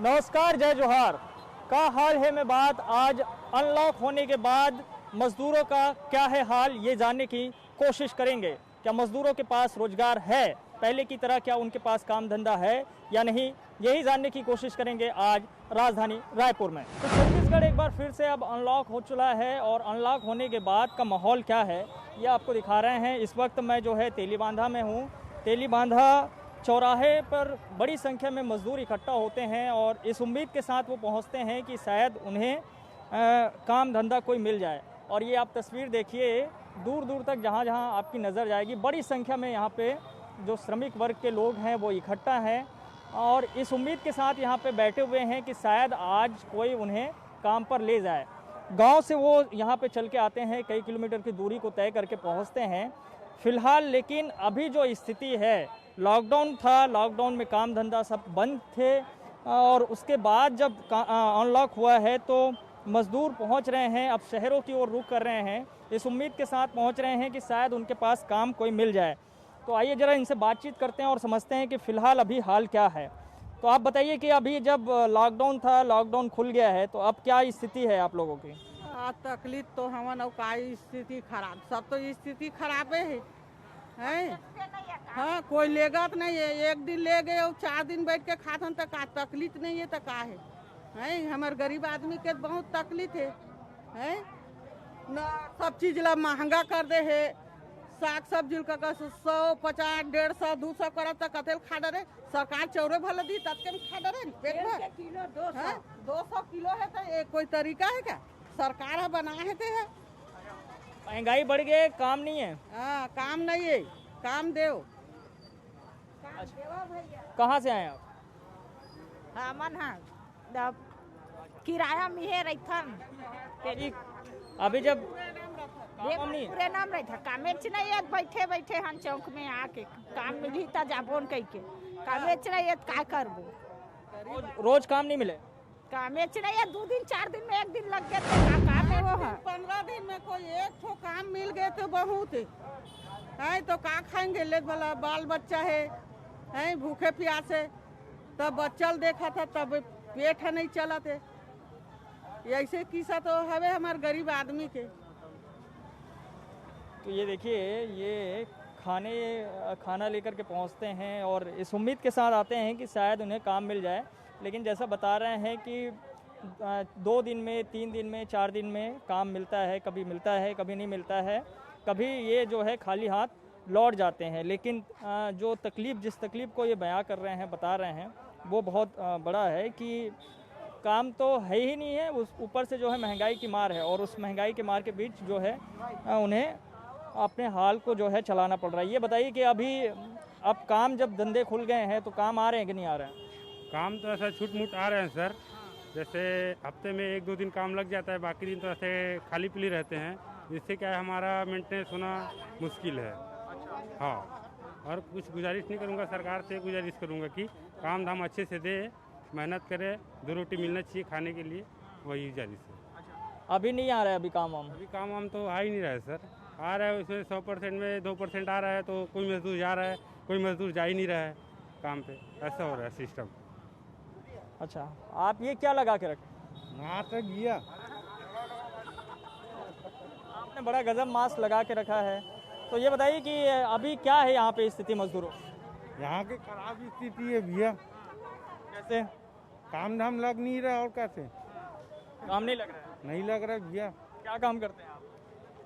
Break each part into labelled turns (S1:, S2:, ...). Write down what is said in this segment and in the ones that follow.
S1: नमस्कार, जय जोहार। का हाल है में बात आज अनलॉक होने के बाद मजदूरों का क्या है हाल, ये जानने की कोशिश करेंगे। क्या मजदूरों के पास रोजगार है, पहले की तरह क्या उनके पास काम धंधा है या नहीं, यही जानने की कोशिश करेंगे आज राजधानी रायपुर में। तो छत्तीसगढ़ एक बार फिर से अब अनलॉक हो चुका है और अनलॉक होने के बाद का माहौल क्या है ये आपको दिखा रहे हैं। इस वक्त मैं जो है तेलीबांधा में हूँ। तेलीबांधा चौराहे पर बड़ी संख्या में मजदूर इकट्ठा होते हैं और इस उम्मीद के साथ वो पहुंचते हैं कि शायद उन्हें काम धंधा कोई मिल जाए। और ये आप तस्वीर देखिए, दूर दूर तक जहाँ जहाँ आपकी नज़र जाएगी बड़ी संख्या में यहाँ पे जो श्रमिक वर्ग के लोग हैं वो इकट्ठा हैं और इस उम्मीद के साथ यहाँ पे बैठे हुए हैं कि शायद आज कोई उन्हें काम पर ले जाए। गांव से वो यहाँ पे चल के आते हैं, कई किलोमीटर की दूरी को तय करके पहुँचते हैं। फिलहाल लेकिन अभी जो स्थिति है, लॉकडाउन था, लॉकडाउन में काम धंधा सब बंद थे और उसके बाद जब अनलॉक हुआ है तो मजदूर पहुंच रहे हैं, अब शहरों की ओर रुख कर रहे हैं, इस उम्मीद के साथ पहुंच रहे हैं कि शायद उनके पास काम कोई मिल जाए। तो आइए ज़रा इनसे बातचीत करते हैं और समझते हैं कि फ़िलहाल अभी हाल क्या है। तो आप बताइए कि अभी जब लॉकडाउन था, लॉकडाउन खुल गया है तो अब क्या स्थिति है आप लोगों की?
S2: तकलीफ तो हमन और का स्थिति खराब, सब तो स्थिति खराब है। हाँ, कोई लेगा तो नहीं है, एक दिन ले गए और 4 दिन बैठ के खातन तक का तकलीफ नहीं है तो का है। हमारे गरीब आदमी के बहुत तकलीफ है ना, सब चीज ला महंगा कर दे है। साग सब्जी का 100, 50, 150, 200 करब तक कतेल खा डरे। सरकार चौरे भले दी तब के खा डरे पेट भर किलो 200 किलो है तो एक कोई तरीका है क्या? सरकार है बना है ते है।
S1: महंगाई बढ़ गई, काम नहीं है।
S2: हाँ, काम नहीं है, काम देव।
S1: कहाँ से आए आप?
S3: हमन हाँ किराया में है रहीथन।
S1: अभी जब
S3: एक पूरे नाम रही था कामेच नहीं है, बैठे बैठे हम चौक में आके काम मिली था जाबोन कह के कामेच नहीं है का करबो।
S1: रोज काम नहीं मिले?
S3: कामेच नहीं है, 2 दिन 4 दिन में एक दिन लग गए थे का काम है वो है।
S2: 15 दिन में कोई एक ठो काम मिल गए तो बहुत है। तो का खाएंगे, ले भला बाल बच्चा है भूखे प्यासे, तब बच्चल देखा था तब पेट है नहीं चला थे। ऐसे किस्सा तो हवे हमारे गरीब आदमी के।
S1: तो ये देखिए, ये खाना लेकर के पहुंचते हैं और इस उम्मीद के साथ आते हैं कि शायद उन्हें काम मिल जाए। लेकिन जैसा बता रहे हैं कि 2 दिन में, 3 दिन में, 4 दिन में काम मिलता है, कभी मिलता है कभी नहीं मिलता है, कभी ये जो है खाली हाथ लौट जाते हैं। लेकिन जो तकलीफ़, जिस तकलीफ़ को ये बयां कर रहे हैं, बता रहे हैं, वो बहुत बड़ा है कि काम तो है ही नहीं है, उस ऊपर से जो है महंगाई की मार है और उस महंगाई की मार के बीच जो है उन्हें अपने हाल को जो है चलाना पड़ रहा है। ये बताइए कि अभी अब काम जब धंधे खुल गए हैं तो काम आ रहे हैं कि नहीं आ रहे हैं?
S4: काम तो ऐसा छूट मूट आ रहे हैं सर। जैसे हफ्ते में 1-2 दिन काम लग जाता है, बाकी दिन तो ऐसे खाली पीली रहते हैं, जिससे क्या है हमारा मेंटेनेंस होना मुश्किल है। हाँ, और कुछ गुजारिश नहीं करूँगा, सरकार से गुजारिश करूँगा कि काम धाम अच्छे से दे, मेहनत करे, 2 रोटी मिलना चाहिए खाने के लिए, वही गुजारिश है।
S1: अभी नहीं आ रहा है अभी काम वाम?
S4: अभी काम वाम तो आ ही नहीं रहा है सर। आ रहा है उसमें 100% में 2% आ रहा है, तो कोई मजदूर जा रहा है, कोई मजदूर जा ही नहीं रहा है काम पे, ऐसा हो रहा है सिस्टम।
S1: अच्छा, आप ये क्या लगा के रखे?
S4: नाटक गया,
S1: आपने बड़ा गजब मास्क लगा के रखा है। तो ये बताइए कि अभी क्या है यहाँ पे स्थिति मजदूरों?
S4: यहाँ की खराब स्थिति है भैया।
S1: कैसे?
S4: काम धाम लग नहीं रहा, और कैसे
S1: काम नहीं लग रहा है?
S4: नहीं लग रहा भैया।
S1: क्या काम करते हैं आप?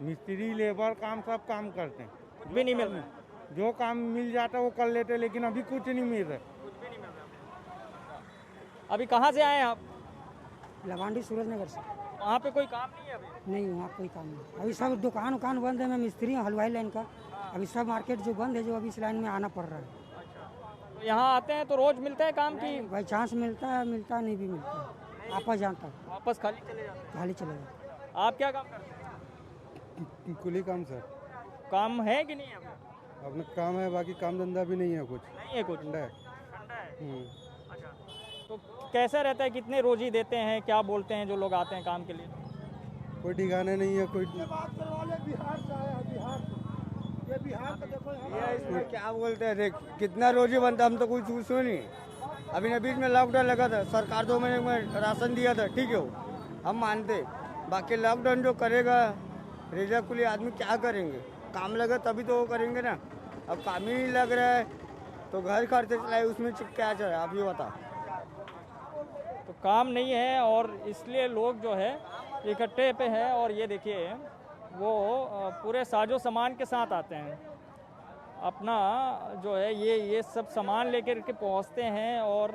S4: मिस्त्री, लेबर काम सब काम करते हैं,
S1: कुछ भी नहीं मिल रहा है?
S4: जो काम मिल जाता है वो कर लेते, लेकिन अभी कुछ नहीं मिल रहा।
S1: अभी कहाँ से आए हैं आप?
S5: लवांडी सूरजनगर से।
S1: वहाँ पे कोई काम नहीं है अभी?
S5: नहीं, वहाँ कोई काम नहीं। अभी सब दुकान उकान बंद है। मैं मिस्त्री हूँ हलवाई लाइन का। अभी सब मार्केट जो बंद है, जो अभी इस लाइन में आना पड़ रहा है।
S1: तो यहाँ आते हैं तो रोज मिलता है काम की?
S5: बाई चांस मिलता है, मिलता नहीं भी मिलता है, आपस जानता है,
S1: वापस खाली चले जाते हैं?
S5: खाली चले जाए।
S1: आप क्या काम करते हैं?
S4: कुली काम सर।
S1: काम है कि नहीं है अभी?
S4: अपना काम है, बाकी काम धंधा भी नहीं है, कुछ
S1: नहीं है कुछ?
S4: ठंडा है।
S1: ठंडा है। अच्छा, तो कैसा रहता है, कितने रोजी देते हैं, क्या बोलते हैं जो लोग आते हैं काम के लिए?
S4: कोई ठिकाने नहीं है, कोई
S6: बिहार से आया, बिहार से। ये बिहार का देखो,
S7: इसमें क्या बोलते हैं, देख कितना रोजी बनता, हम तो कुछ पूछो नहीं। अभी बीच में लॉकडाउन लगा था, सरकार 2 महीने में राशन दिया था, ठीक है, वो हम मानते। बाकी लॉकडाउन जो करेगा रेजा कुली आदमी क्या करेंगे? काम लगा तभी तो वो करेंगे ना। अब काम ही नहीं लग रहा है तो घर खर्चे चलाए, उसमें क्या चल रहा है आप ये बताओ।
S1: तो काम नहीं है और इसलिए लोग जो है इकट्ठे पे है। और ये देखिए वो पूरे साजो सामान के साथ आते हैं, अपना जो है ये सब सामान लेकर के पहुंचते हैं। और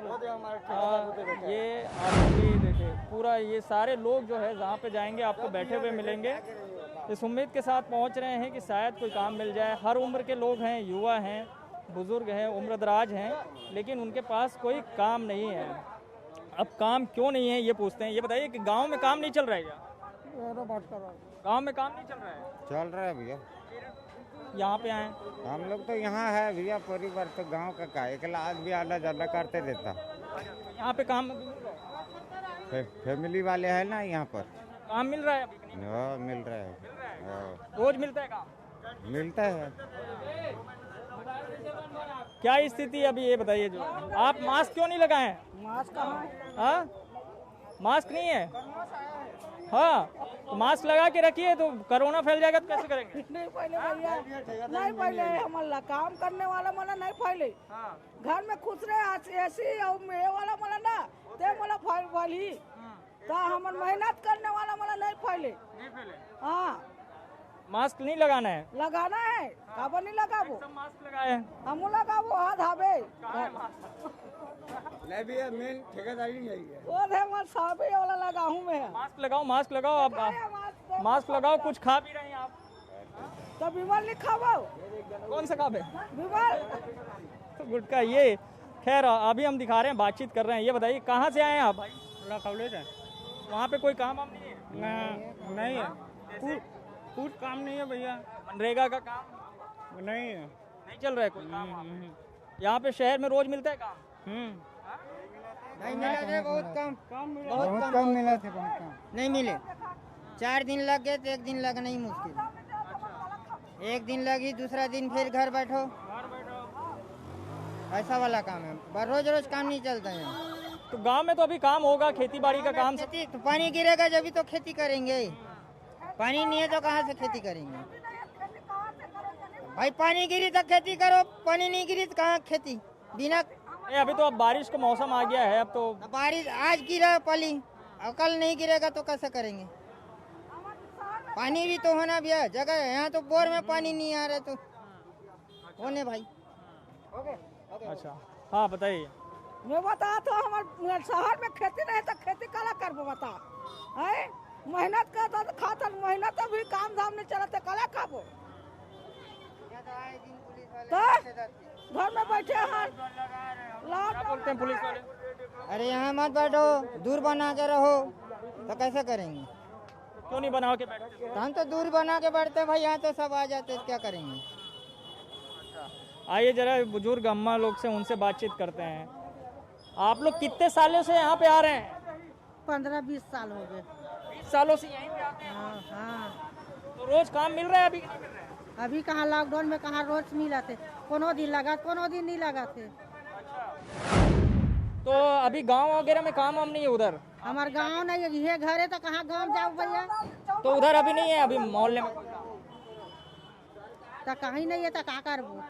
S1: ये आप भी देखिए पूरा ये सारे लोग जो है जहाँ पे जाएंगे आपको बैठे हुए मिलेंगे, इस उम्मीद के साथ पहुंच रहे हैं कि शायद कोई काम मिल जाए। हर उम्र के लोग हैं, युवा हैं, बुजुर्ग हैं, उम्रदराज हैं, लेकिन उनके पास कोई काम नहीं है। अब काम क्यों नहीं है ये पूछते हैं। ये बताइए कि गांव में काम नहीं चल रहा है क्या? गांव में काम नहीं चल रहा है?
S8: चल रहा है भैया,
S1: यहाँ पे आए
S8: हम लोग तो यहाँ है भैया, परिवार तो गांव का अकेला आदमी आना जाना करते रहता।
S1: यहाँ पे काम
S8: फैमिली वाले हैं ना यहाँ पर,
S1: काम मिल रहा है अभी?
S8: हाँ मिल रहा है,
S1: रोज मिलता है काम?
S8: मिलता है।
S1: क्या स्थिति है अभी ये बताइए। जो आप मास्क क्यों नहीं लगाए?
S2: मास्क कहाँ?
S1: हाँ मास्क नहीं है? हाँ तो मास्क लगा के रखिए, तो कोरोना फैल जाएगा तो कैसे करेंगे?
S2: नहीं पहले भैया, नहीं पहले हमारा काम करने वाला मला नहीं पहले घर में खुश रहे ऐसी और मेरे वाला मला ना ते मला फैली तो हमार मेहनत करने वाला मला नहीं पहले। हाँ
S1: मास्क नहीं लगाना है?
S2: लगाना है, काबर नहीं लगाबो?
S1: सब मास्क लगाए
S2: हम लगाबो हाथ हावे
S7: नहीं भैया, मेन ठेकेदारी नहीं है।
S2: वो दे मत साबे वाला लगाऊं मैं।
S1: मास्क लगाओ, मास्क लगाओ। आप मास्क लगाओ। कुछ खा भी रहे हैं आप
S2: तो बीमार नहीं खाबो?
S1: कौन सा खाबे?
S2: बीमार
S1: तो गुटखा। ये खैर अभी हम दिखा रहे हैं, बातचीत कर रहे हैं। ये बताइए कहाँ से आए हैं आप? भाई
S4: कॉलेज है,
S1: वहाँ पे कोई काम वाम नहीं है?
S4: नहीं है, कुछ काम नहीं है भैया,
S1: मनरेगा का काम
S4: नहीं है,
S1: नहीं चल रहा है कोई काम वाम? यहाँ पे शहर में रोज मिलता है काम?
S9: नहीं मिला थे, बहुत कम
S8: बहुत कम मिला थे, बहुत कम
S9: नहीं मिले। 4 दिन लग गए तो 1 दिन लगना ही मुश्किल। 1 दिन लगी, दूसरा दिन फिर घर बैठो, ऐसा वाला काम है। रोज रोज काम नहीं चलता है।
S1: तो गांव में तो अभी काम होगा, खेती बाड़ी का काम।
S9: खेती तो पानी गिरेगा जब तो खेती करेंगे, पानी नहीं है तो कहाँ से खेती करेंगे भाई? पानी गिरी तो खेती करो, पानी नहीं गिरी तो कहाँ खेती? बिना
S1: अभी तो अब बारिश का मौसम आ गया है, अब तो
S9: बारिश आज गिरा पली, और कल नहीं गिरेगा तो कैसे करेंगे? पानी भी तो होना भैया, जगह है यहाँ तो बोर में पानी नहीं आ रहा तो होने भाई।
S1: अच्छा हाँ बताइए।
S2: मैं बता तो हमारे शहर में खेती नहीं तो खेती कला करबो बता है? मेहनत करता तो खाता, मेहनत तो भी काम धाम नहीं चलते कला खाबो? तो घर में बैठे हैं,
S1: क्या बोलते हैं पुलिस वाले?
S9: अरे यहाँ मत बैठो, दूर बना के रहो, तो कैसे करेंगे?
S1: क्यों नहीं बना के बैठते?
S9: तो हम तो दूर बना के बैठते भाई, यहाँ तो सब आ जाते, क्या करेंगे?
S1: आइए जरा बुजुर्ग अम्मा लोग से उनसे बातचीत करते हैं। आप लोग कितने सालों से यहाँ पे आ रहे हैं?
S2: 15-20 साल हो गए।
S1: 20 सालों से यहीं पे आते हैं?
S2: हाँ
S1: तो रोज काम मिल रहा है अभी कि नहीं मिल रहा है?
S2: अभी कहाँ लॉकडाउन में कहाँ रोज मिला थे, कोनो दिन लगा कोनो दिन नहीं लगा थे।
S1: तो अभी गांव वगैरह में काम वाम नहीं है उधर?
S2: हमारे गांव नहीं है, ये घर है तो कहाँ गांव जाओ भैया?
S1: तो उधर अभी नहीं है, अभी मोहल्ले में
S2: तो कहीं नहीं है तो का करबो?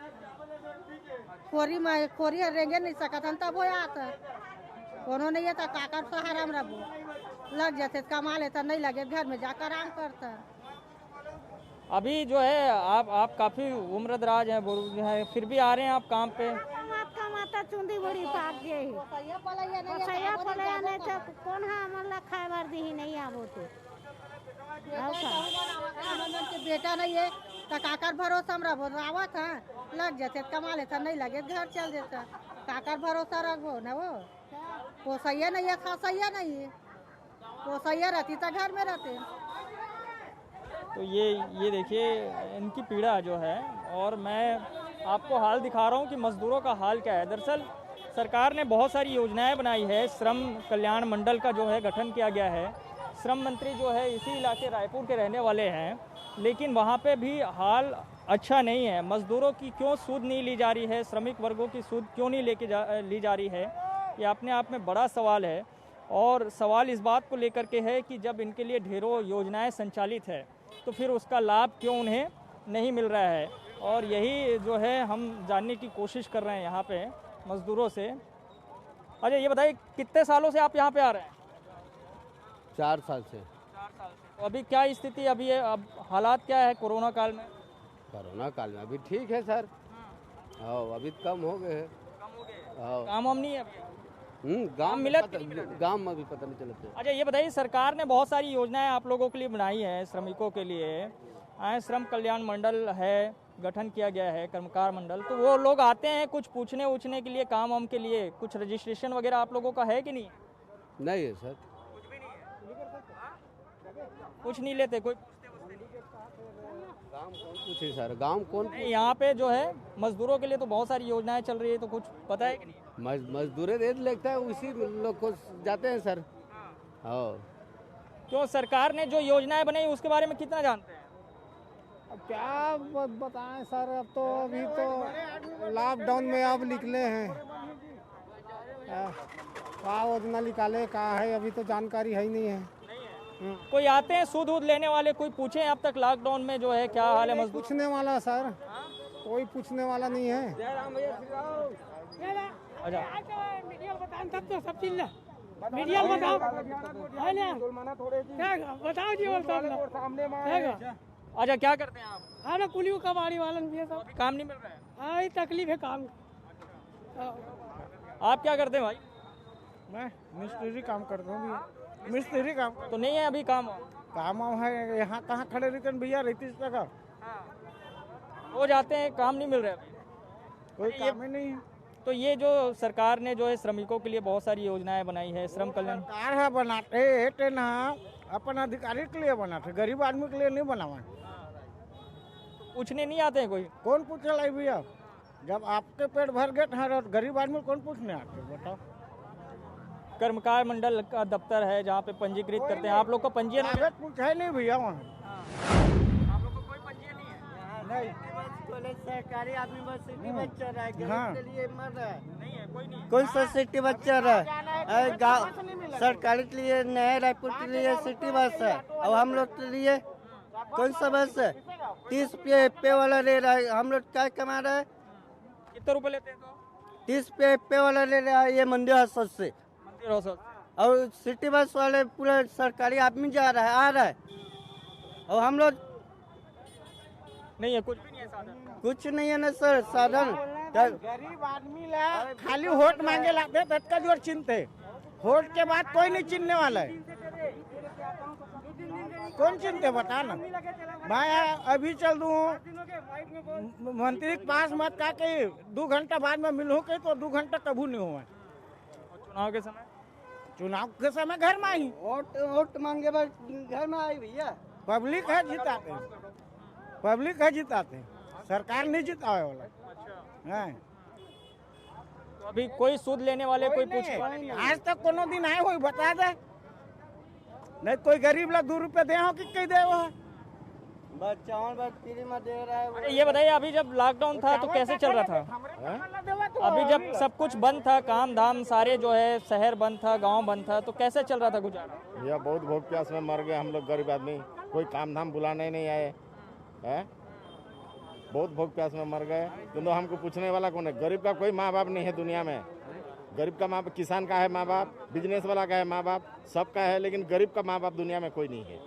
S2: खोरी रेंगे नहीं सकत हम तब हो आता, कोनो नहीं है तो का कर सहारा में रहबो। लग जाते कमा लेता, नहीं लगे घर में जाकर आराम करता।
S1: अभी जो है आप काफी उम्रदराज हैं, बुजुर्ग हैं, फिर भी आ रहे हैं आप काम पे?
S3: कमाता चुंदी बड़ी पाक गई सैया पलैया नहीं तो कौन है हमारा खाए बार दी नहीं आवो तो
S2: बेटा नहीं है तो काकर भरोसा में रहो, आवत है लग जाते कमा लेता, नहीं लगे घर चल देता। काकर भरोसा रखो न, वो पोसैया नहीं है, खासैया नहीं है, पोसैया रहती तो घर में रहते।
S1: तो ये देखिए इनकी पीड़ा जो है। और मैं आपको हाल दिखा रहा हूँ कि मज़दूरों का हाल क्या है। दरअसल सरकार ने बहुत सारी योजनाएं बनाई है, श्रम कल्याण मंडल का जो है गठन किया गया है। श्रम मंत्री जो है इसी इलाके रायपुर के रहने वाले हैं, लेकिन वहाँ पे भी हाल अच्छा नहीं है। मज़दूरों की क्यों सूद नहीं ली जा रही है, श्रमिक वर्गों की सूद क्यों नहीं ली जा रही है, ये अपने आप में बड़ा सवाल है। और सवाल इस बात को लेकर के है कि जब इनके लिए ढेरों योजनाएं संचालित है तो फिर उसका लाभ क्यों उन्हें नहीं मिल रहा है। और यही जो है हम जानने की कोशिश कर रहे हैं यहाँ पे मज़दूरों से। अच्छा ये बताइए, कितने सालों से आप यहाँ पे आ रहे हैं?
S10: 4 साल से।
S1: 4 साल से। तो अभी क्या स्थिति अभी है, अब हालात क्या है कोरोना काल में?
S10: कोरोना काल में अभी ठीक है सर। हाँ अभी कम हो गए हैं। हाँ
S1: काम वाम नहीं है अभी?
S10: गांव
S1: मिला
S10: गांव में भी पता नहीं चलता।
S1: अच्छा ये बताइए, सरकार ने बहुत सारी योजनाएं आप लोगों के लिए बनाई है, श्रमिकों के लिए। श्रम कल्याण मंडल है, गठन किया गया है, कर्मकार मंडल। तो वो लोग आते हैं कुछ पूछने उछने के लिए, काम वाम के लिए, कुछ रजिस्ट्रेशन वगैरह आप लोगों का है कि नहीं?
S10: नहीं है सर।
S1: कुछ नहीं लेते कोई?
S10: गांव कौन पूछे सर, गांव कौन?
S1: यहाँ पे जो है मजदूरों के लिए तो बहुत सारी योजनाएं चल रही है, तो कुछ पता है कि नहीं?
S10: मजदूरी रेट लगता है, उसी लोग को जाते हैं सर। हाँ
S1: तो सरकार ने जो योजनाएं बनाई उसके बारे में कितना जानते हैं?
S6: अब क्या बताएं सर, अब तो अभी तो लॉकडाउन में अब निकले हैं, क्या योजना निकाले कहाँ है अभी तो जानकारी है ही नहीं है।
S1: कोई आते हैं सूद वूद लेने वाले, कोई पूछे अब तक लॉकडाउन में जो है क्या हाल है मजदूर?
S6: पूछने वाला सर कोई पूछने वाला नहीं है।
S1: अच्छा
S11: मीडिया बताओ तब तो सब चीज मीडिया बताओ है ना, बताओ जी सामने।
S1: अच्छा क्या करते हैं आप?
S11: हाँ ना, कुली कबाड़ी वालन भी है सब।
S1: काम नहीं मिल रहा है?
S11: हाँ ये तकलीफ है काम।
S1: आप क्या करते हैं भाई?
S6: मैं मिस्त्री काम करता हूँ, मिस्त्री काम।
S1: तो नहीं है अभी काम?
S6: काम है यहाँ कहाँ खड़े रिटर्न भैया रहती इस जगह
S1: वो जाते हैं, काम नहीं मिल रहा है
S6: कोई काम ही नहीं है।
S1: तो ये जो सरकार ने जो है श्रमिकों के लिए बहुत सारी योजनाएं बनाई है, श्रम कल्याण
S6: सरकार है बनाते ना अपन अधिकारी के लिए बनाते, गरीब आदमी के लिए नहीं बनावा।
S1: पूछने नहीं आते हैं कोई?
S6: कौन पूछे लाई भैया, जब आपके पेट भर गए हैं गरीब आदमी कौन पूछने आते बताओ।
S1: कर्मकार मंडल का दफ्तर है जहाँ पे पंजीकृत करते हैं, आप लोग का पंजीयन है?
S6: पूछा ही नहीं भैया वहाँ।
S1: आप लोग को कोई पंजीयन नहीं है?
S6: नहीं
S7: सरकारी आदमी बस सिटी बस चल रहा है,
S6: हाँ।
S7: गरीब के लिए मर रहा है।
S1: नहीं है कोई नहीं?
S7: कौन सा सिटी बस चल रहा है? गाँव सरकारी के लिए नया रायपुर के लिए सिटी बस है, और हम लोग के लिए कौन सा बस है? 30 पे वाला ले रहा है, हम लोग क्या कमा रहा है?
S1: कितने रुपए लेते हैं? तो
S7: 30 पे वाला ले रहा है ये मंदिर हौसत से,
S1: मंदिर औसत।
S7: और सिटी बस वाले पूरा सरकारी आदमी जा रहा है, आ रहा है, और हम लोग
S1: नहीं है, कुछ भी नहीं है साधन?
S7: कुछ नहीं है ना सर साधन।
S6: गरीब आदमी ला खाली वोट मांगे लाते तत्का जोर चिन्हते, वोट के बाद कोई नहीं चिन्हने वाला है। कौन चिन्हते बता ना। मैं अभी चल दूँ मंत्री के पास मत का के 2 घंटा बाद में मिलूँ के तो 2 घंटा कभू नहीं हुआ।
S1: चुनाव के समय?
S6: चुनाव के समय घर में आई
S7: वोट मांगे बस घर में आई भैया।
S6: पब्लिक है जिताते, पब्लिक है जिताते, सरकार नहीं जितावे वाला है।
S1: तो अभी कोई सूद लेने वाले कोई पूछने वाले नहीं?
S6: आज तक कोनो दिन आए हो बता दे, नहीं कोई गरीब ला 2 रुपये दे हो कि कहीं दे हो।
S7: चावल बस फ्री में दे रहा है।
S1: अरे ये बताइए, अभी जब लॉकडाउन था तो कैसे चल रहा था? अभी जब सब कुछ बंद था, काम धाम सारे जो है, शहर बंद था, गांव बंद था, तो कैसे चल रहा था गुजारा?
S12: भैया बहुत भूख प्यास में मर गए हम लोग गरीब आदमी, कोई काम धाम बुलाने नहीं आए हैं, बहुत भूख प्यास में मर गए। तो हमको पूछने वाला कौन है? गरीब का कोई माँ बाप नहीं है दुनिया में। गरीब का माँ बाप, किसान का है माँ बाप, बिजनेस वाला का है माँ बाप, सबका है, लेकिन गरीब का माँ बाप दुनिया में कोई नहीं है,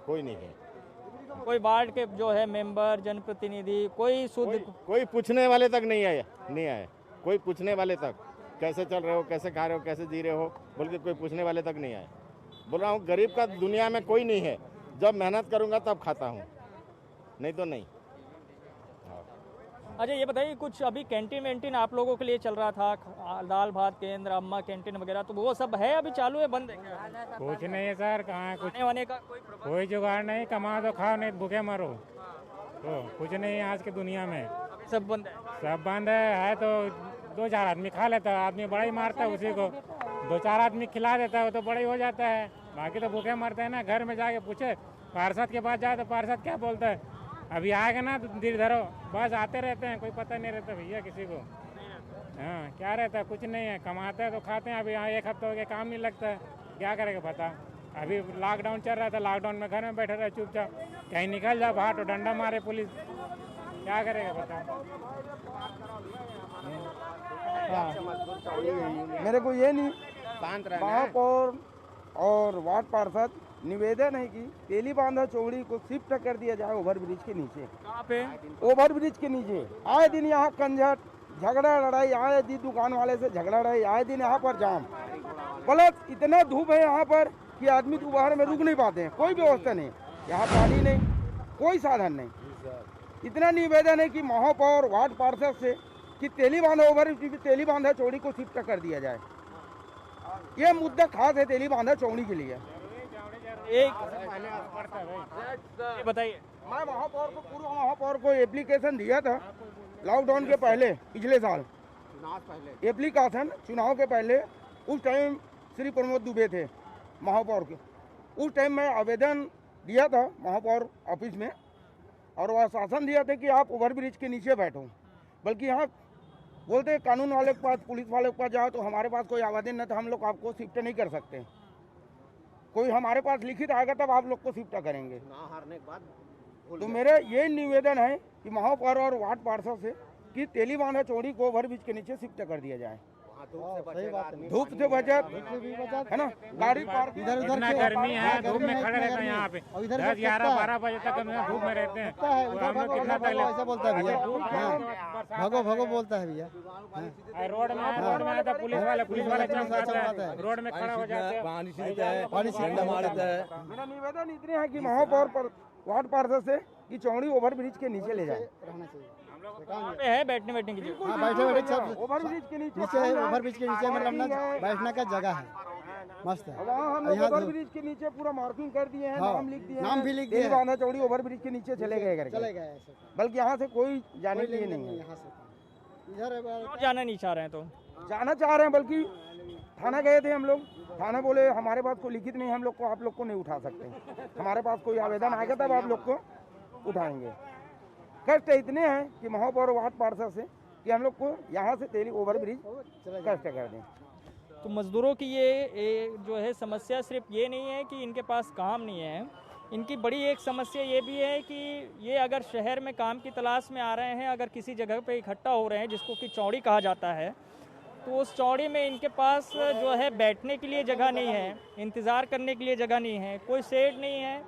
S12: कोई नहीं है।
S1: कोई वार्ड के जो है मेंबर, जनप्रतिनिधि, कोई
S12: कोई पूछने वाले तक नहीं आए, नहीं आए कोई पूछने वाले तक, कैसे चल रहे हो, कैसे खा रहे हो, कैसे जी रहे हो बोल के कोई पूछने वाले तक नहीं आए। बोल रहा हूँ गरीब का दुनिया में कोई नहीं है, जब मेहनत करूँगा तब खाता हूँ, नहीं तो नहीं।
S1: अच्छा ये बताइए, कुछ अभी कैंटीन वैंटीन आप लोगों के लिए चल रहा था, दाल भात केंद्र, अम्मा कैंटीन वगैरह, तो वो सब है अभी चालू है, बंद है क्या?
S4: कुछ नहीं है सर, कहाँ कुछ
S1: वाने का
S4: कोई जुगाड़ नहीं, कमा तो खाओ नहीं भूखे मरो, तो कुछ नहीं है आज की दुनिया में,
S1: सब बंद है।
S4: सब बंद है तो 2-4 आदमी खा लेता है, आदमी बड़ा ही मारता है उसी को, 2-4 आदमी खिला देता है वो तो बड़ा ही हो जाता है, बाकी तो भूखे मरते हैं ना। घर में जाके पूछे पार्षद के पास जाए तो पार्षद क्या बोलता है, अभी आएगा ना तो धीरे धरो, बस आते रहते हैं, कोई पता नहीं रहता भैया किसी को हाँ क्या रहता है, कुछ नहीं है, कमाते हैं तो खाते हैं। अभी यहाँ एक हफ्ते हो गया काम नहीं लगता है, क्या करेगा पता। अभी लॉकडाउन चल रहा था, लॉकडाउन में घर में बैठे रहे चुपचाप, कहीं निकल जाओ बाहर तो डंडा मारे पुलिस, क्या करेगा पता।
S13: मेरे को ये नहीं महापौर और वार्ड पार्षद निवेदन है कि तेली बांधा चौड़ी को शिफ्ट कर दिया जाए ओवर ब्रिज के नीचे।
S1: कहाँ पे?
S13: ओवर ब्रिज के नीचे। आए दिन यहाँ कंझट झगड़ा लड़ाई, आए दिन दुकान वाले से झगड़ा लड़ाई, आए दिन यहाँ पर जाम। प्लस इतना धूप है यहाँ पर कि आदमी दोपहर में रुक नहीं पाते हैं, कोई व्यवस्था नहीं, यहाँ पानी नहीं, कोई साधन नहीं। इतना निवेदन है कि महापौर वार्ड पार्षद से कि तेली बांधा चौड़ी को शिफ्ट कर दिया जाए। ये मुद्दा खास है तेली बांधा चौड़ी के लिए।
S1: एक बताइए,
S13: मैं पूर्व महापौर को एप्लीकेशन दिया था लॉकडाउन के पहले, पिछले साल एप्लीकेशन चुनाव के पहले। उस टाइम श्री प्रमोद दुबे थे महापौर के। उस टाइम मैं आवेदन दिया था महापौर ऑफिस में और वह आश्वासन दिया था कि आप ओवर ब्रिज के नीचे बैठो। बल्कि यहाँ बोलते कानून वाले के पास, पुलिस वाले के पास जाओ तो हमारे पास कोई आवेदन नहीं, तो हम लोग आपको शिफ्ट नहीं कर सकते। कोई हमारे पास लिखित आएगा तब आप लोग को शिफ्ट करेंगे। ना हारने के बाद तो मेरा ये निवेदन है कि महापौर और वार्ड पार्षद से कि तेली बांधा चौड़ी को ओवर ब्रिज के नीचे शिफ्ट कर दिया जाए। धूप से बचत है ना, गाड़ी पार्क
S4: इधर उधर गर्मी है, धूप में खड़े रहते हैं यहाँ पे 10-11-12 बजे तक हम यहाँ धूप में रहते हैं। हम लोग कितना पहले
S14: ऐसा बोलता है भैया, भगो भगो बोलता है भैया।
S4: रोड में आता पुलिस वाले चमकाते हैं, रोड में खड़ा हो जाते हैं,
S14: पानी सीधा मारता है।
S13: मेरा निवेदन इतने है कि महापौर वार्ड पार्षद से कि चौड़ी ओवर ब्रिज के नीचे ले जाए।
S1: कहाँ पे है बैठने की जगह?
S14: हाँ, बैठे सब
S13: ओवर ब्रिज के नीचे
S14: है। ओवर ब्रिज के नीचे मतलब ना बैठने का जगह है, मस्त है।
S13: हम ओवर ब्रिज के नीचे पूरा मार्किंग कर दिए हैं, नाम लिख दिए,
S14: नाम भी लिख दिए।
S13: बांधा चौड़ी ओवर ब्रिज के नीचे चले गए बल्कि यहाँ से कोई जाने के लिए नहीं है।
S14: इधर
S1: जाना नहीं चाह रहे हैं तो
S13: जाना चाह रहे हैं, बल्कि थाना गए थे हम लोग। थाना बोले हमारे पास कोई लिखित नहीं, हम लोग को आप लोग को नहीं उठा सकते, हमारे पास कोई आवेदन आएगा तब आप लोग को उठाएंगे। कष्ट इतने हैं कि महापौर वार्ड पार्षद से कि हम लोग को यहाँ से तेली ओवर ब्रिज कष्ट कर दें।
S1: तो मज़दूरों की ये जो है समस्या सिर्फ ये नहीं है कि इनके पास काम नहीं है, इनकी बड़ी एक समस्या ये भी है कि ये अगर शहर में काम की तलाश में आ रहे हैं, अगर किसी जगह पे इकट्ठा हो रहे हैं जिसको कि चौड़ी कहा जाता है, तो उस चौड़ी में इनके पास जो है बैठने के लिए जगह नहीं है, इंतज़ार करने के लिए जगह नहीं है, कोई शेड नहीं है,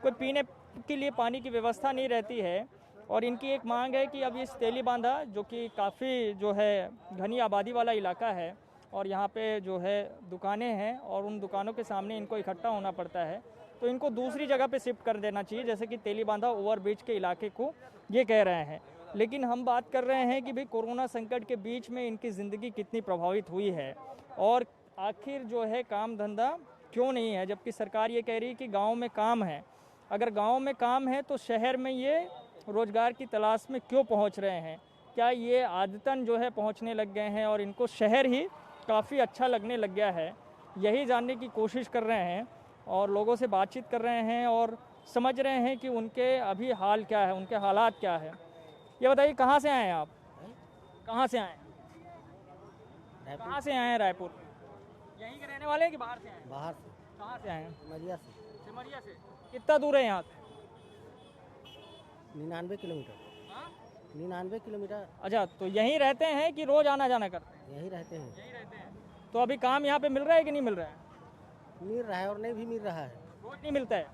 S1: कोई पीने के लिए पानी की व्यवस्था नहीं रहती है। और इनकी एक मांग है कि अब इस तेली बांधा जो कि काफ़ी जो है घनी आबादी वाला इलाका है और यहाँ पे जो है दुकानें हैं और उन दुकानों के सामने इनको इकट्ठा होना पड़ता है, तो इनको दूसरी जगह पे शिफ्ट कर देना चाहिए, जैसे कि तेली बांधा ओवर ब्रिज के इलाके को ये कह रहे हैं। लेकिन हम बात कर रहे हैं कि भाई कोरोना संकट के बीच में इनकी ज़िंदगी कितनी प्रभावित हुई है और आखिर जो है काम धंधा क्यों नहीं है, जबकि सरकार ये कह रही है कि गाँव में काम है। अगर गाँव में काम है तो शहर में ये रोज़गार की तलाश में क्यों पहुंच रहे हैं? क्या ये आदतन जो है पहुंचने लग गए हैं और इनको शहर ही काफ़ी अच्छा लगने लग गया है? यही जानने की कोशिश कर रहे हैं और लोगों से बातचीत कर रहे हैं और समझ रहे हैं कि उनके अभी हाल क्या है, उनके हालात क्या है। ये बताइए कहाँ से आए हैं आप? कहाँ से आए हैं? कहाँ से आए हैं? रायपुर यहीं के रहने वाले हैं कि बाहर से आए हैं?
S14: बाहर से।
S1: कहाँ से आए हैं?
S14: सिमरिया से।
S1: सिमरिया से। कितना दूर है यहाँ से?
S14: 99 किलोमीटर। 99 किलोमीटर।
S1: अच्छा, तो यहीं रहते हैं कि रोज आना जाना करते हैं?
S14: यहीं रहते हैं।
S1: यहीं रहते हैं। तो अभी काम यहाँ पे मिल रहा है कि नहीं मिल रहा है?
S14: मिल रहा है और नहीं भी मिल रहा है।
S1: रोज नहीं मिलता है।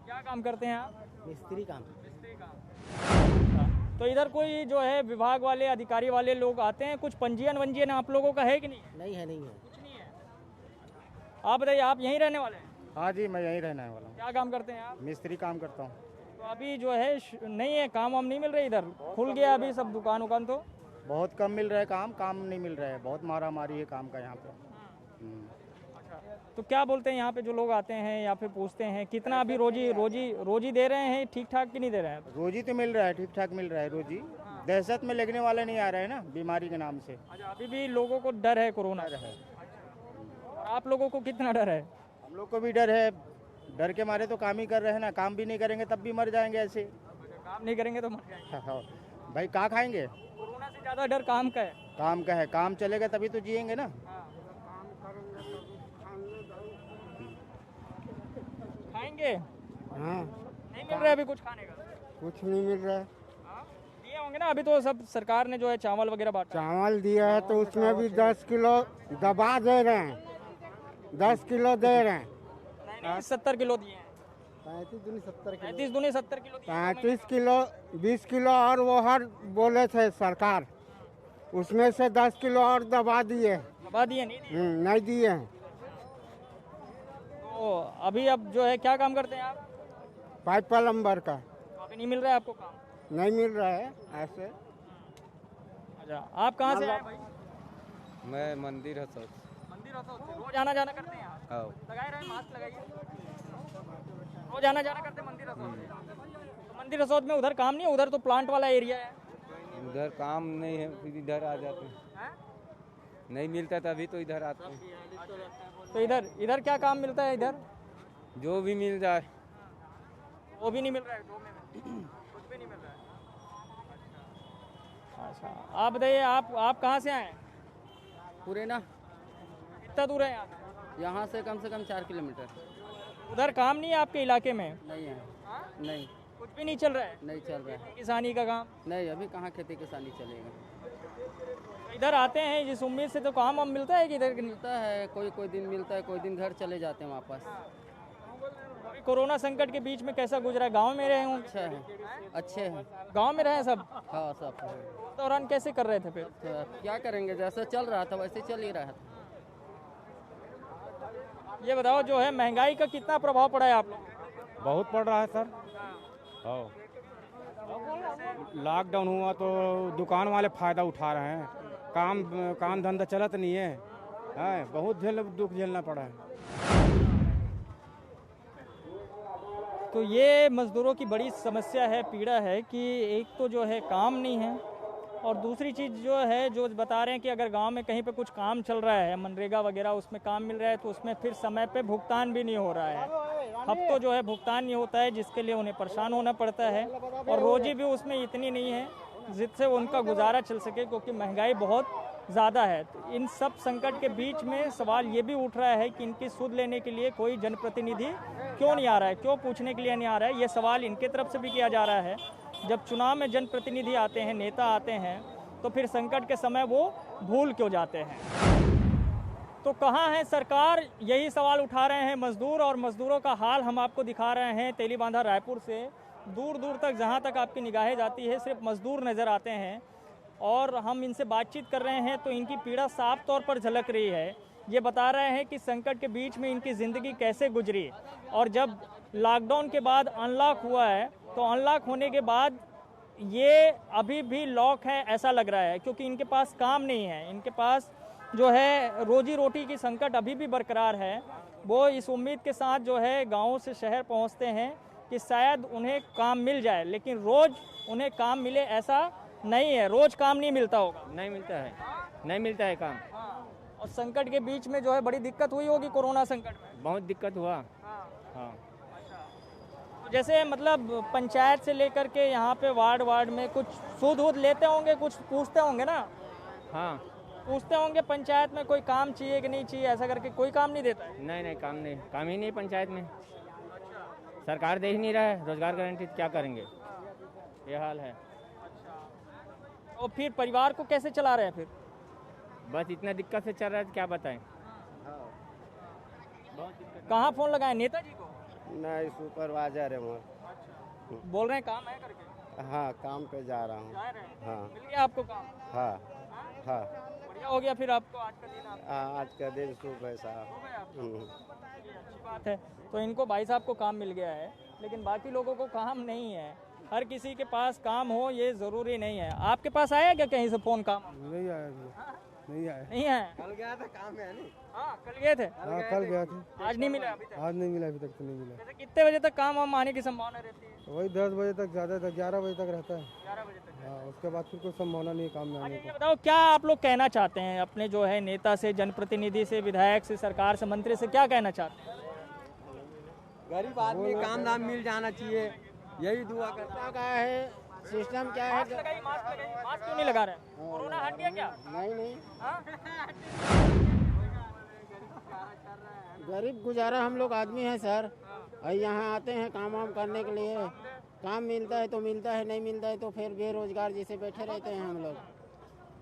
S1: क्या काम करते हैं आप?
S14: मिस्त्री काम।
S1: मिस्त्री काम। तो इधर कोई जो है विभाग वाले, अधिकारी वाले लोग आते हैं, कुछ पंजीयन वंजीयन आप लोगों का है कि नहीं?
S14: नहीं है, नहीं है,
S1: कुछ नहीं है। आप बताइए, आप यहीं रहने वाले हैं?
S8: हाँ जी, मैं यहीं रहने वाला हूँ।
S1: क्या काम करते हैं आप?
S8: मिस्त्री काम करता हूँ।
S1: तो अभी जो है नहीं है, काम वाम नहीं मिल रहा इधर? खुल गया अभी सब दुकान उकान? तो
S8: बहुत कम मिल रहा है काम नहीं मिल रहा है, बहुत मारा मारी है काम का यहाँ पे।
S1: अच्छा, तो क्या बोलते हैं यहाँ पे जो लोग आते हैं या फिर पूछते हैं कितना अभी रोजी दे रहे हैं, ठीक ठाक कि नहीं दे रहे हैं?
S8: रोजी तो मिल रहा है, ठीक ठाक मिल रहा है रोजी। दहशत में लगने वाले नहीं आ रहे हैं ना, बीमारी के नाम से।
S1: अच्छा, अभी भी लोगों को डर है कोरोना है? और आप लोगों को कितना डर है?
S8: हम लोग को भी डर है, डर के मारे तो काम ही कर रहे हैं ना। काम भी नहीं करेंगे तब भी मर जाएंगे ऐसे।
S1: काम नहीं करेंगे तो मर जाएंगे।
S8: भाई क्या खाएंगे?
S1: कोरोना से ज्यादा डर काम का है?
S6: काम का है, काम चलेगा तभी तो जिएंगे ना।
S1: खाएंगे?
S14: हाँ,
S1: नहीं मिल रहा है अभी कुछ खाने का?
S14: कुछ नहीं मिल रहा है।
S1: दिए होंगे ना, अभी तो सब सरकार ने जो है चावल वगैरह बांटा।
S14: चावल दिया है तो उसमें भी 10 किलो दबा दे रहे हैं, 10 किलो दे रहे हैं।
S1: नहीं, 70 किलो दिए हैं।
S14: 35 दूनी 70 किलो,
S1: 35 दूनी 70 किलो दिए हैं।
S14: 35 किलो 20 किलो और वो हर बोले थे सरकार, उसमें से 10 किलो और दबा दिए।
S1: दबा दिए? नहीं दिए?
S14: नहीं दिए हैं।
S1: तो अभी अब जो है क्या काम करते हैं आप?
S14: पाइप प्लम्बर का।
S1: अभी नहीं मिल रहा है आपको काम?
S14: नहीं मिल रहा है ऐसे।
S1: अच्छा, आप कहाँ से आए भाई?
S10: मैं मंदिर हसौद।
S1: मंदिर हसौद से रोज आना जाना करते हैं यहाँ?
S10: हाँ।
S1: लगाए रहे, मास्क लगाइए। रोज आना जाना करते हैं मंदिर हसौद से? तो मंदिर हसौद में उधर काम नहीं है? उधर तो प्लांट वाला एरिया है।
S10: उधर काम नहीं है, फिर इधर आ जाते हैं। नहीं मिलता तभी तो इधर आते हैं।
S1: तो इधर क्या काम मिलता है? इधर
S10: जो भी मिल जाए।
S1: वो भी नहीं मिल रहा है? कुछ भी नहीं मिल रहा है? अच्छा, आप बताइए, आप कहाँ से आए?
S15: पुरेना।
S1: कितना दूर है यहाँ से?
S15: यहाँ से कम 4 किलोमीटर।
S1: उधर काम नहीं है आपके इलाके में?
S15: नहीं है। नहीं,
S1: कुछ भी नहीं चल रहा है?
S15: नहीं चल रहा है।
S1: किसानी का काम?
S15: नहीं, अभी कहाँ खेती किसानी चलेगा।
S1: इधर आते हैं जिस उम्मीद से, तो काम वाम मिलता है कि इधर
S15: मिलता है? कोई दिन मिलता है, कोई दिन घर चले जाते हैं वापस।
S1: अभी कोरोना संकट के बीच में कैसा गुजरा है? गांव में रहे हों?
S15: अच्छा है, अच्छे हैं।
S1: गांव में रहे सब?
S15: हाँ, सब।
S1: उस दौरान कैसे कर रहे थे फिर?
S15: तो क्या करेंगे, जैसे चल रहा था वैसे चल ही रहा था।
S1: ये बताओ, जो है महंगाई का कितना प्रभाव पड़ा है आप लोग?
S6: बहुत पड़ रहा है सर। हाँ, लॉकडाउन हुआ तो दुकान वाले फायदा उठा रहे हैं, काम धंधा चलत नहीं है। बहुत दुख झेलना पड़ा है।
S1: तो ये मज़दूरों की बड़ी समस्या है, पीड़ा है कि एक तो जो है काम नहीं है, और दूसरी चीज़ जो है, जो बता रहे हैं कि अगर गांव में कहीं पे कुछ काम चल रहा है, मनरेगा वगैरह, उसमें काम मिल रहा है, तो उसमें फिर समय पे भुगतान भी नहीं हो रहा है। हफ्तों जो है भुगतान नहीं होता है, जिसके लिए उन्हें परेशान होना पड़ता है, और रोजी भी उसमें इतनी नहीं है जिससे उनका गुजारा चल सके, क्योंकि महंगाई बहुत ज़्यादा है। तो इन सब संकट के बीच में सवाल ये भी उठ रहा है कि इनकी सुध लेने के लिए कोई जनप्रतिनिधि क्यों नहीं आ रहा है, क्यों पूछने के लिए नहीं आ रहा है। ये सवाल इनके तरफ से भी किया जा रहा है। जब चुनाव में जनप्रतिनिधि आते हैं, नेता आते हैं, तो फिर संकट के समय वो भूल क्यों जाते हैं? तो कहाँ है सरकार, यही सवाल उठा रहे हैं मजदूर, और मजदूरों का हाल हम आपको दिखा रहे हैं। तेलीबांधा रायपुर से दूर दूर तक, जहाँ तक आपकी निगाहें जाती है, सिर्फ मजदूर नज़र आते हैं, और हम इनसे बातचीत कर रहे हैं तो इनकी पीड़ा साफ तौर पर झलक रही है। ये बता रहे हैं कि संकट के बीच में इनकी ज़िंदगी कैसे गुजरी, और जब लॉकडाउन के बाद अनलॉक हुआ है, तो अनलॉक होने के बाद ये अभी भी लॉक है ऐसा लग रहा है, क्योंकि इनके पास काम नहीं है। इनके पास जो है रोजी रोटी की संकट अभी भी बरकरार है। वो इस उम्मीद के साथ जो है गाँव से शहर पहुँचते हैं कि शायद उन्हें काम मिल जाए, लेकिन रोज़ उन्हें काम मिले ऐसा नहीं है। रोज़ काम नहीं मिलता होगा?
S6: नहीं मिलता है, नहीं मिलता है काम।
S1: और संकट के बीच में जो है बड़ी दिक्कत हुई होगी कोरोना संकट में?
S6: बहुत दिक्कत हुआ। हाँ।
S1: तो जैसे मतलब पंचायत से लेकर के यहाँ पे वार्ड में कुछ सूद वूद लेते होंगे, कुछ पूछते होंगे ना?
S6: हाँ,
S1: पूछते होंगे पंचायत में कोई काम चाहिए कि नहीं चाहिए, ऐसा करके कोई काम नहीं देता है?
S6: नहीं, काम ही नहीं पंचायत में। सरकार दे ही नहीं रहा है रोजगार गारंटी, क्या करेंगे, ये हाल है।
S1: और फिर परिवार को कैसे चला रहे हैं फिर?
S6: बस इतना दिक्कत से चल रहा है, क्या बताएं।
S1: कहाँ फोन लगाए, नेताजी को?
S14: नहीं, सुपरवाइजर है वहाँ।
S1: बोल रहे हैं काम है करके?
S14: हाँ, काम पे जा रहा हूँ। हाँ।
S1: मिल गया आपको काम?
S14: हाँ, हाँ।
S1: बढ़िया हो गया फिर आपको आज का दिन?
S14: आज का दिन शुभ है साहब।
S1: अच्छी बात है। तो इनको भाई साहब को काम मिल गया है, लेकिन बाकी लोगों को काम नहीं है। हर किसी के पास काम हो ये ज़रूरी नहीं है। आपके पास आया क्या कहीं से फ़ोन काम?
S14: नहीं आया, नहीं आया।
S1: नहीं है?
S14: कल गया था काम है नहीं?
S1: हाँ, कल गए थे?
S14: हाँ, कल गया था।
S1: आज नहीं मिला अभी तक?
S14: आज नहीं मिला, अभी तक तो नहीं मिला।
S1: वैसे कितने बजे तक काम वाम आने की संभावना रहती है?
S14: वही 10 बजे तक, ज़्यादा तक 11 बजे तक रहता है।
S1: 11 बजे तक?
S14: हाँ, उसके बाद फिर कोई संभावना नहीं काम में आने
S1: ये
S14: की।
S1: बताओ, क्या आप लोग कहना चाहते हैं अपने जो है नेता से, जनप्रतिनिधि से, विधायक से, सरकार से, मंत्री से, क्या कहना चाहते हैं?
S7: गरीब आदमी काम धाम मिल जाना चाहिए, यही दुआ करता है।
S6: सिस्टम क्या है?
S1: मास्क क्यों नहीं लगा रहे हैं? कोरोना हट गया क्या?
S16: नहीं
S1: हाँ?
S16: गरीब गुजारा हम लोग आदमी हैं सर, और यहाँ आते हैं काम वाम करने के लिए, काम मिलता है तो मिलता है, नहीं मिलता है तो फिर बेरोजगार जैसे बैठे रहते हैं हम लोग।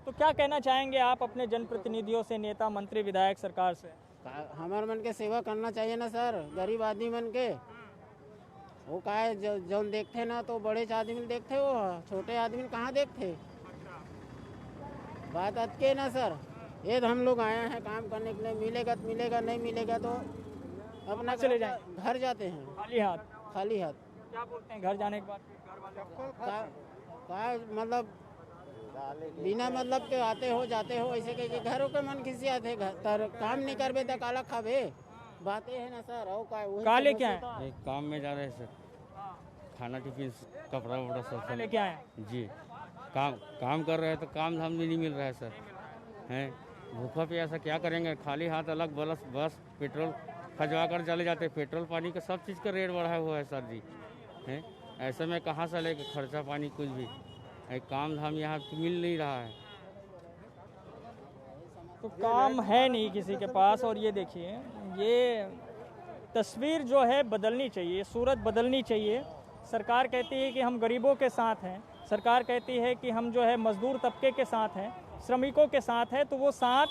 S1: तो क्या कहना चाहेंगे आप अपने जनप्रतिनिधियों से, नेता मंत्री विधायक सरकार से?
S16: हमारे मन के सेवा करना चाहिए ना सर, गरीब आदमी मन के। वो का है जो देखते ना तो बड़े आदमी देखते, वो छोटे आदमी कहाँ देखते। बात अटके ना सर, ये तो हम लोग आए हैं काम करने के लिए, मिलेगा तो मिलेगा, नहीं मिलेगा तो अपना
S1: चले जाए,
S16: घर जाते हैं
S1: खाली हाथ।
S16: खाली हाथ।
S1: क्या बोलते हैं घर जाने के बाद?
S16: मतलब बिना मतलब के आते हो जाते हो, ऐसे कह घरों के मन किसी आते काम नहीं करबे तो काला खाबे, बातें है ना सर। और
S1: काले क्या है?
S17: काम में जा रहे हैं सर, खाना टिफिन कपड़ा वपड़ा सब
S1: लेके आए
S17: जी। काम कर रहे हैं तो काम धाम भी नहीं मिल रहा है सर, हैं भूखा प्यासा क्या करेंगे, खाली हाथ अलग बस पेट्रोल खजवा कर चले जाते, पेट्रोल पानी का सब चीज़ का रेट बढ़ा हुआ है सर जी, हैं ऐसे में कहाँ से लेके खर्चा पानी कुछ भी, काम धाम यहाँ मिल नहीं रहा है।
S1: तो काम है नहीं किसी के पास। और ये देखिए, ये तस्वीर जो है बदलनी चाहिए, सूरत बदलनी चाहिए। सरकार कहती है कि हम गरीबों के साथ हैं, सरकार कहती है कि हम जो है मजदूर तबके के साथ हैं, श्रमिकों के साथ है, तो वो साथ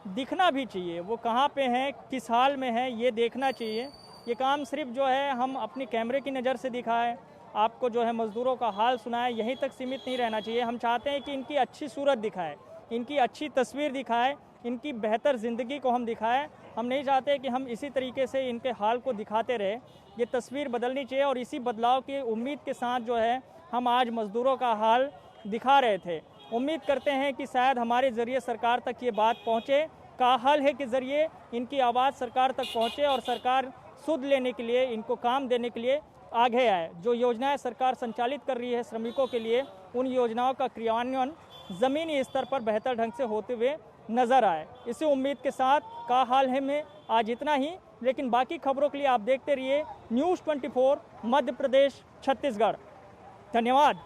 S1: दिखना भी चाहिए, वो कहाँ पे हैं, किस हाल में है, ये देखना चाहिए। ये काम सिर्फ जो है हम अपनी कैमरे की नज़र से दिखाए, आपको जो है मज़दूरों का हाल सुनाए, यहीं तक सीमित नहीं रहना चाहिए। हम चाहते हैं कि इनकी अच्छी सूरत दिखाए, इनकी अच्छी तस्वीर दिखाए, इनकी बेहतर ज़िंदगी को हम दिखाएं। हम नहीं चाहते कि हम इसी तरीके से इनके हाल को दिखाते रहे। ये तस्वीर बदलनी चाहिए और इसी बदलाव की उम्मीद के साथ जो है हम आज मज़दूरों का हाल दिखा रहे थे। उम्मीद करते हैं कि शायद हमारे ज़रिए सरकार तक ये बात पहुँचे, का हल है के ज़रिए इनकी आवाज़ सरकार तक पहुँचे और सरकार सुध लेने के लिए, इनको काम देने के लिए आगे आए। जो योजनाएं सरकार संचालित कर रही है श्रमिकों के लिए, उन योजनाओं का क्रियान्वयन ज़मीनी स्तर पर बेहतर ढंग से होते हुए नज़र आए। इसी उम्मीद के साथ का हाल है में आज इतना ही, लेकिन बाकी खबरों के लिए आप देखते रहिए न्यूज़ 24 मध्य प्रदेश छत्तीसगढ़। धन्यवाद।